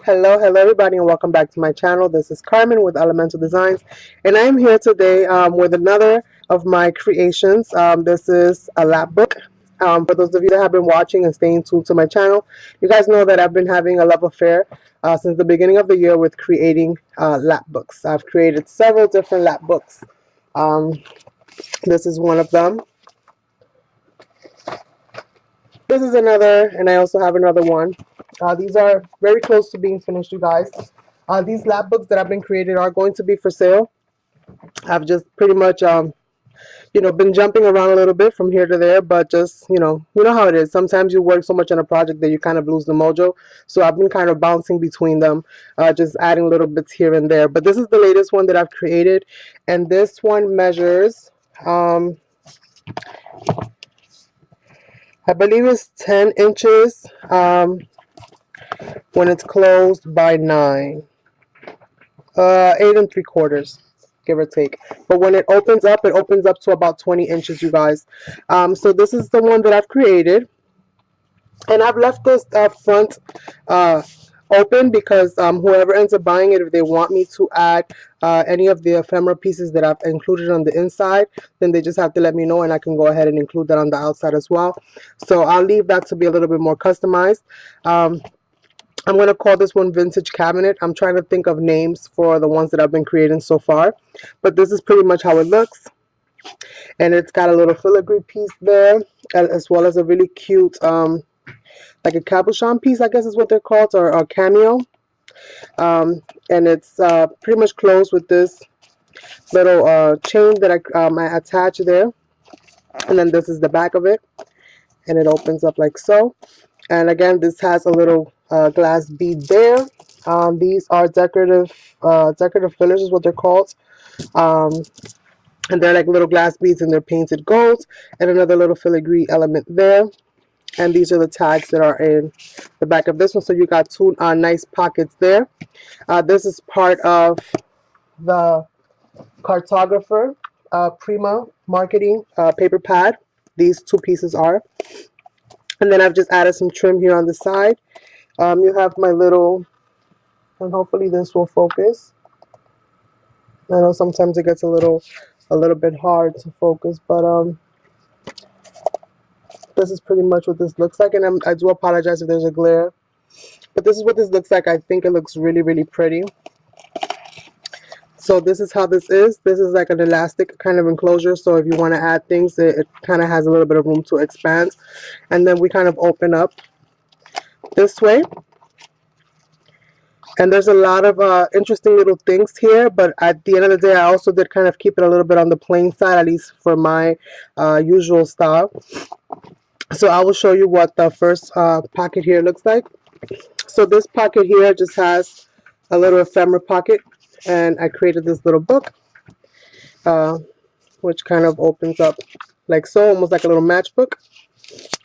Hello everybody, and welcome back to my channel. This is Carmen with Elemental Designs, and I'm here today with another of my creations. This is a lap book. For those of you that have been watching and staying tuned to my channel, you guys know that I've been having a love affair since the beginning of the year with creating lap books. I've created several different lap books. This is one of them. This is another, and I also have another one. These are very close to being finished, you guys. These lap books that have been created are going to be for sale. I've just pretty much, been jumping around a little bit from here to there, but just, you know how it is. Sometimes you work so much on a project that you kind of lose the mojo. So I've been kind of bouncing between them, just adding little bits here and there. But this is the latest one that I've created, and this one measures, I believe it's 10 inches when it's closed by 9. 8 3/4, give or take. But when it opens up to about 20 inches, you guys. So this is the one that I've created. And I've left this front open because whoever ends up buying it, if they want me to add any of the ephemera pieces that I've included on the inside, then they just have to let me know, and I can go ahead and include that on the outside as well. So I'll leave that to be a little bit more customized. I'm going to call this one Vintage Cabinet. I'm trying to think of names for the ones that I've been creating so far. But this is pretty much how it looks. And it's got a little filigree piece there, as well as a really cute, like a cabochon piece, I guess is what they're called, or a cameo. And it's pretty much closed with this little chain that I attach there. And then this is the back of it. And it opens up like so. And again, this has a little glass bead there. These are decorative fillers is what they're called. And they're like little glass beads, and they're painted gold. And another little filigree element there. And these are the tags that are in the back of this one. So you got two nice pockets there. This is part of the Cartographer Prima Marketing paper pad. These two pieces are. And then I've just added some trim here on the side. You have my little, and hopefully this will focus. I know sometimes it gets a little bit hard to focus, but this is pretty much what this looks like. And I do apologize if there's a glare, but this is what this looks like. I think it looks really, really pretty. So this is how this is. This is like an elastic kind of enclosure. So if you want to add things, it kind of has a little bit of room to expand. And then we kind of open up this way. And there's a lot of interesting little things here. But at the end of the day, I also did kind of keep it a little bit on the plain side, at least for my usual style. So I will show you what the first pocket here looks like. So this pocket here just has a little ephemera pocket. And I created this little book, which kind of opens up like so, almost like a little matchbook.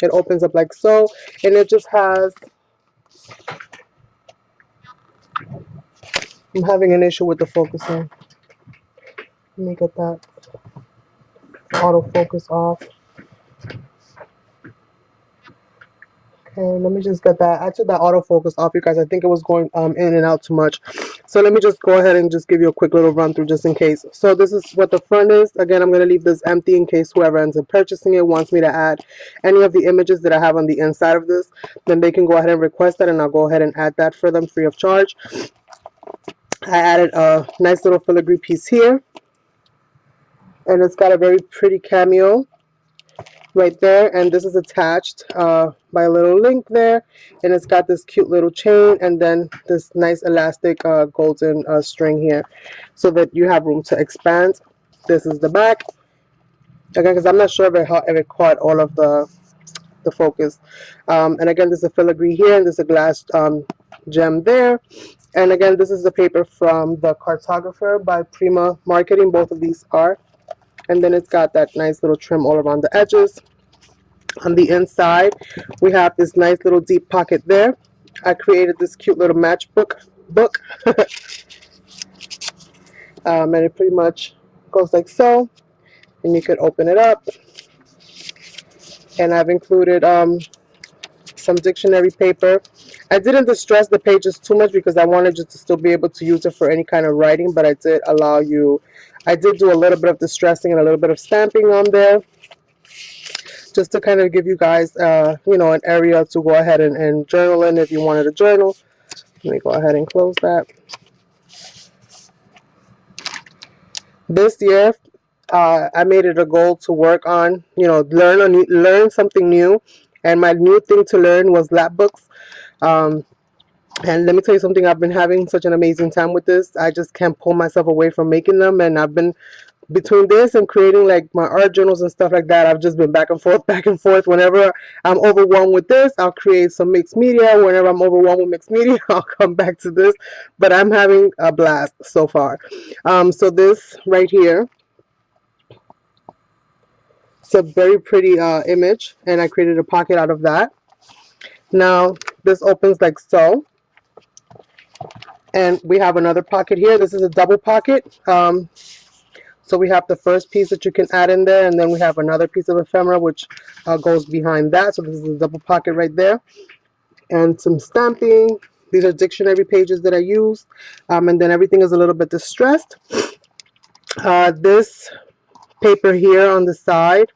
It opens up like so, and it just has, I'm having an issue with the focusing. Let me get that autofocus off. Okay, let me just get that. I took that autofocus off, you guys. I think it was going in and out too much. So let me just go ahead and just give you a quick little run through just in case. So this is what the front is. Again, I'm going to leave this empty in case whoever ends up purchasing it wants me to add any of the images that I have on the inside of this. Then they can go ahead and request that, and I'll go ahead and add that for them free of charge. I added a nice little filigree piece here. And it's got a very pretty cameo right there, and this is attached by a little link there, and it's got this cute little chain, and then this nice elastic golden string here, so that you have room to expand. This is the back, again, because I'm not sure if it caught all of the focus. And again, there's a filigree here, and there's a glass gem there. And again, this is the paper from the Cartographer by Prima Marketing. Both of these are. And then it's got that nice little trim all around the edges. On the inside, we have this nice little deep pocket there. I created this cute little matchbook book. And it pretty much goes like so. And you could open it up. And I've included some dictionary paper. I didn't distress the pages too much because I wanted you to still be able to use it for any kind of writing, but I did allow you, I did do a little bit of distressing and a little bit of stamping on there, just to kind of give you guys, you know, an area to go ahead and journal in if you wanted to journal. Let me go ahead and close that. This year, I made it a goal to work on, you know, learn something new, and my new thing to learn was Lapbooks. And let me tell you something, I've been having such an amazing time with this. I just can't pull myself away from making them, and I've been, between this and creating like my art journals and stuff like that, I've just been back and forth, back and forth. Whenever I'm overwhelmed with this, I'll create some mixed media. Whenever I'm overwhelmed with mixed media, I'll come back to this. But I'm having a blast so far. So this right here, it's a very pretty image, and I created a pocket out of that. Now this opens like so, and we have another pocket here. This is a double pocket. So we have the first piece that you can add in there, and then we have another piece of ephemera which goes behind that. So this is a double pocket right there, and some stamping. These are dictionary pages that I used, and then everything is a little bit distressed. This paper here on the side,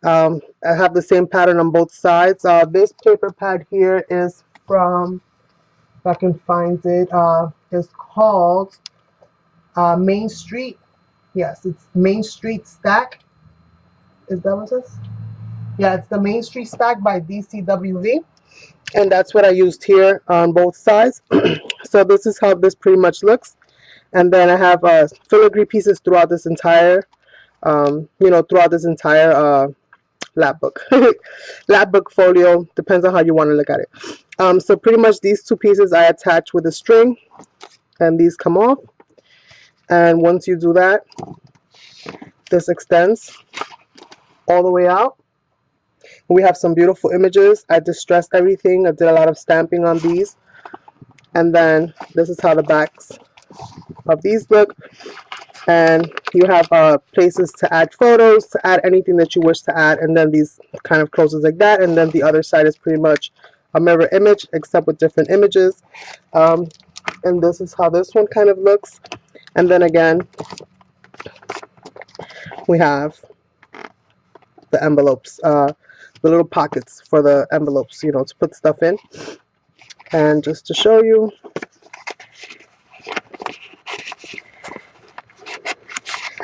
I have the same pattern on both sides. This paper pad here is from, if I can find it, it's called Main Street. Yes, it's Main Street Stack. Is that what it says? Yeah, it's the Main Street Stack by DCWV. And that's what I used here on both sides. So this is how this pretty much looks. And then I have filigree pieces throughout this entire, you know, throughout this entire Lapbook. Lapbook folio, depends on how you want to look at it. So pretty much these two pieces I attach with a string, and these come off. And once you do that, this extends all the way out. We have some beautiful images. I distressed everything. I did a lot of stamping on these. And then this is how the backs of these look. And you have places to add photos, to add anything that you wish to add. And then these kind of closes like that. And then the other side is pretty much a mirror image, except with different images. And this is how this one kind of looks. And then again, we have the envelopes, the little pockets for the envelopes, you know, to put stuff in. And just to show you,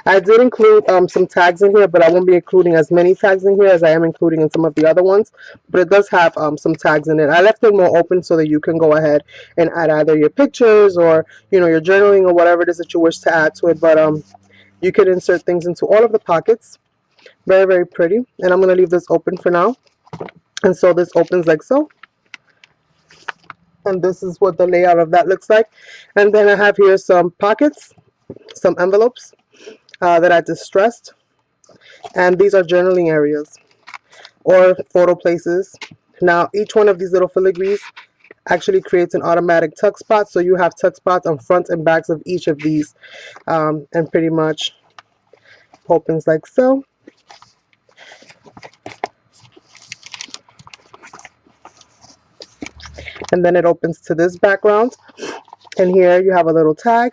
I did include some tags in here, but I won't be including as many tags in here as I am including in some of the other ones. But it does have some tags in it. I left it more open so that you can go ahead and add either your pictures or, you know, your journaling or whatever it is that you wish to add to it. But you could insert things into all of the pockets. Very, very pretty. And I'm going to leave this open for now. And so this opens like so. And this is what the layout of that looks like. And then I have here some pockets, some envelopes that I distressed. And these are journaling areas or photo places. Now, each one of these little filigrees actually creates an automatic tuck spot. So you have tuck spots on front and backs of each of these. And pretty much opens like so. And then it opens to this background. And here you have a little tag.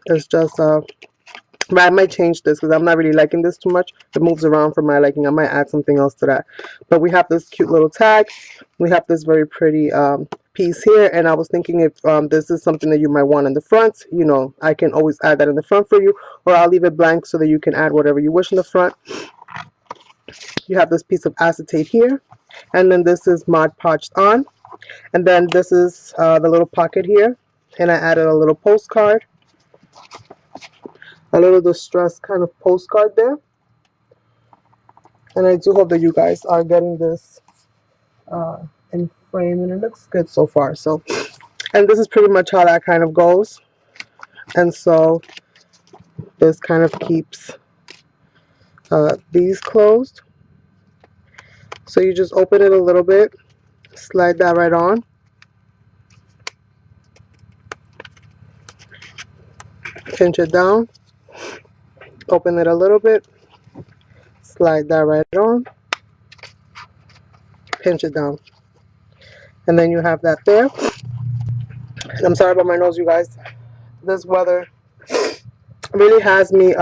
It's just, I might change this because I'm not really liking this too much. It moves around for my liking. I might add something else to that. But we have this cute little tag. We have this very pretty piece here. And I was thinking if this is something that you might want in the front, you know, I can always add that in the front for you. Or I'll leave it blank so that you can add whatever you wish in the front. You have this piece of acetate here. And then this is Mod Podged On. And then this is the little pocket here. And I added a little postcard. A little distressed kind of postcard there. And I do hope that you guys are getting this in frame. And it looks good so far. So, and this is pretty much how that kind of goes. And so this kind of keeps these closed. So you just open it a little bit. Slide that right on. Pinch it down. Open it a little bit. Slide that right on. Pinch it down. And then you have that there. And I'm sorry about my nose, you guys. This weather really has me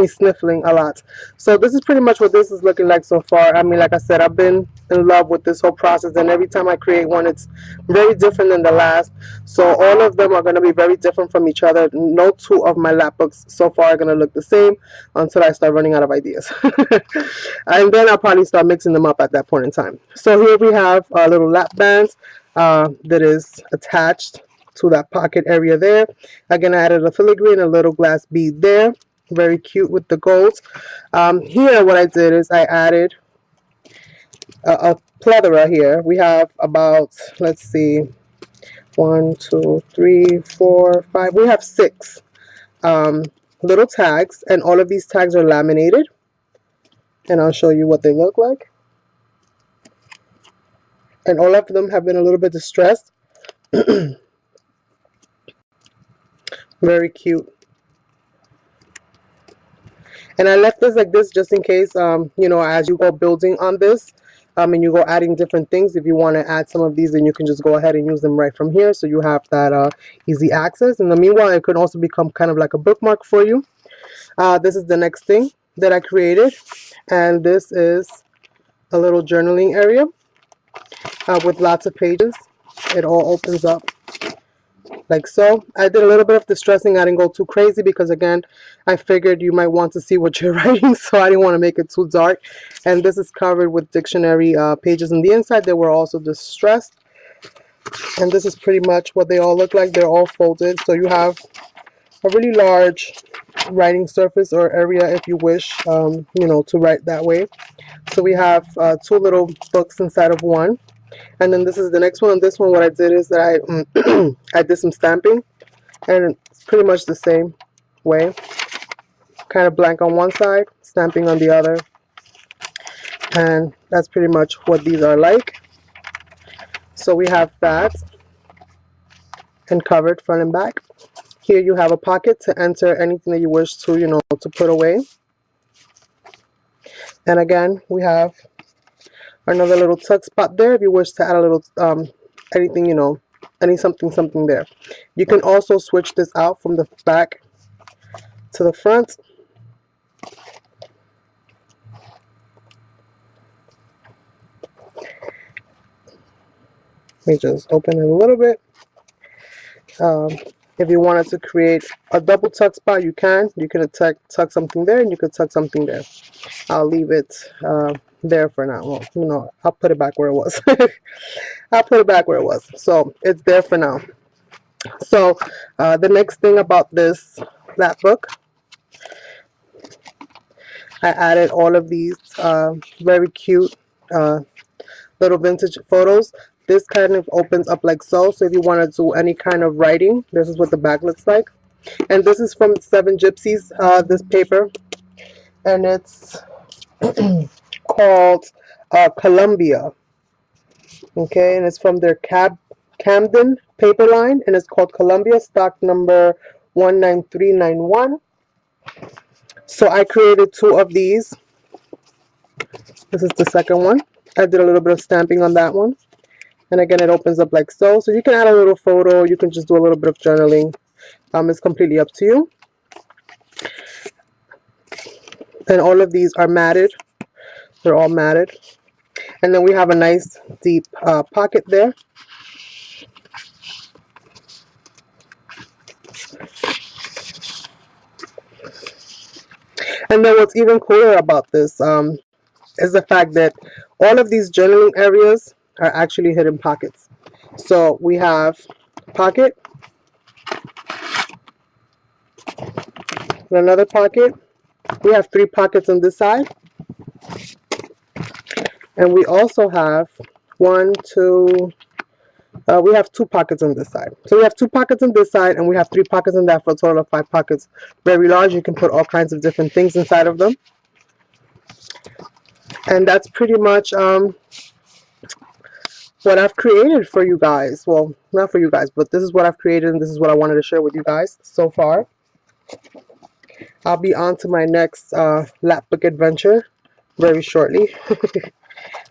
sniffling a lot. So this is pretty much what this is looking like so far. I mean, like I said, I've been in love with this whole process, and every time I create one, it's very different than the last. So all of them are going to be very different from each other. No two of my lap books so far are going to look the same until I start running out of ideas. And then I'll probably start mixing them up at that point in time. So here we have a little lap bands that is attached to that pocket area there. Again, I added a filigree and a little glass bead there. Very cute with the golds. Here what I did is I added a plethora here. We have about, let's see, 1, 2, 3, 4, 5. We have 6 little tags, and all of these tags are laminated. And I'll show you what they look like. And all of them have been a little bit distressed. Very cute. And I left this like this just in case, you know, as you go building on this, and you go adding different things. If you want to add some of these, then you can just go ahead and use them right from here. So you have that easy access. In the meanwhile, it could also become kind of like a bookmark for you. This is the next thing that I created. And this is a little journaling area with lots of pages. It all opens up like so. I did a little bit of distressing. I didn't go too crazy because, again, I figured you might want to see what you're writing, so I didn't want to make it too dark. And this is covered with dictionary pages on the inside. They were also distressed. And this is pretty much what they all look like. They're all folded, so you have a really large writing surface or area if you wish, you know, to write that way. So we have 2 little books inside of one. And then this is the next one. On this one, what I did is that I did some stamping, and it's pretty much the same way. Kind of blank on one side, stamping on the other. And that's pretty much what these are like. So we have that, and covered front and back. Here you have a pocket to enter anything that you wish to, you know, to put away. And again, we have another little tuck spot there if you wish to add a little anything, you know, any something there. You can also switch this out from the back to the front. Let me just open it a little bit. If you wanted to create a double tuck spot, you can. You can tuck something there, and you could tuck something there. I'll leave it there for now. Well, you know, I'll put it back where it was. I'll put it back where it was. So it's there for now. So the next thing about this Lapbook, I added all of these very cute little vintage photos. This kind of opens up like so. So if you want to do any kind of writing, this is what the back looks like. And this is from 7 Gypsies, this paper. And it's called Columbia. Okay, and it's from their Camden paper line. And it's called Columbia, stock number 19391. So I created 2 of these. This is the second one. I did a little bit of stamping on that one. And again, it opens up like so. So you can add a little photo. You can just do a little bit of journaling. It's completely up to you. And all of these are matted. They're all matted. And then we have a nice deep pocket there. And then what's even cooler about this is the fact that all of these journaling areas are actually hidden pockets. So we have pocket, and another pocket. We have 3 pockets on this side, and we also have 1, 2. We have 2 pockets on this side. So we have 2 pockets on this side, and we have 3 pockets on that for a total of 5 pockets. Very large. You can put all kinds of different things inside of them. And that's pretty much what I've created for you guys. Well, not for you guys, but this is what I've created, and this is what I wanted to share with you guys so far. I'll be on to my next Lapbook adventure very shortly.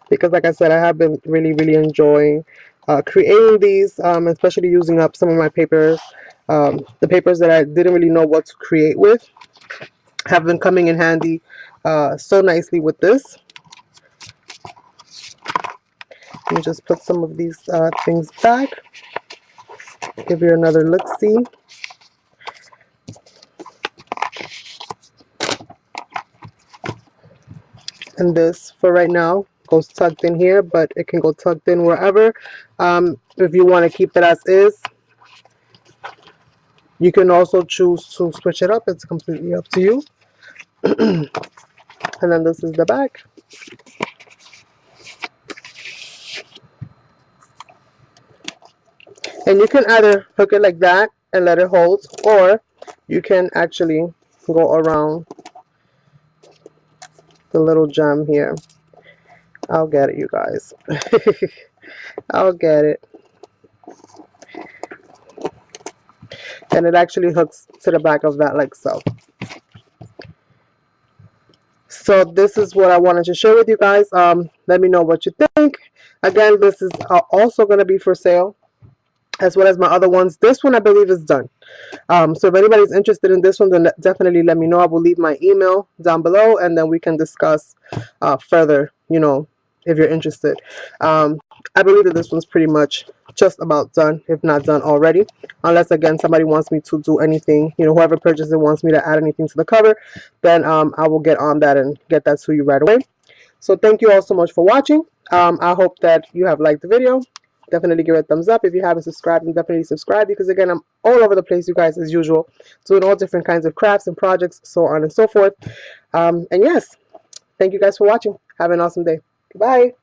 because like I said, I have been really enjoying creating these, especially using up some of my papers. The papers that I didn't really know what to create with have been coming in handy so nicely with this. Let me just put some of these things back. Give you another look-see. And this, for right now, goes tucked in here, but it can go tucked in wherever. If you want to keep it as is, you can also choose to switch it up. It's completely up to you. And then this is the back. And you can either hook it like that and let it hold, or you can actually go around the little gem here. I'll get it, you guys. I'll get it. And it actually hooks to the back of that like so. So this is what I wanted to share with you guys. Let me know what you think. Again, this is also going to be for sale, as well as my other ones. This one I believe is done. So if anybody's interested in this one, then definitely let me know. I will leave my email down below, and then we can discuss further, you know, if you're interested. I believe that this one's pretty much just about done, if not done already. Unless, again, somebody wants me to do anything, you know, whoever purchases it wants me to add anything to the cover, then I will get on that and get that to you right away. So thank you all so much for watching. I hope that you have liked the video. Definitely give it a thumbs up. If you haven't subscribed, then definitely subscribe, because again, I'm all over the place, you guys, as usual, doing all different kinds of crafts and projects, so on and so forth. And yes, thank you guys for watching. Have an awesome day. Goodbye.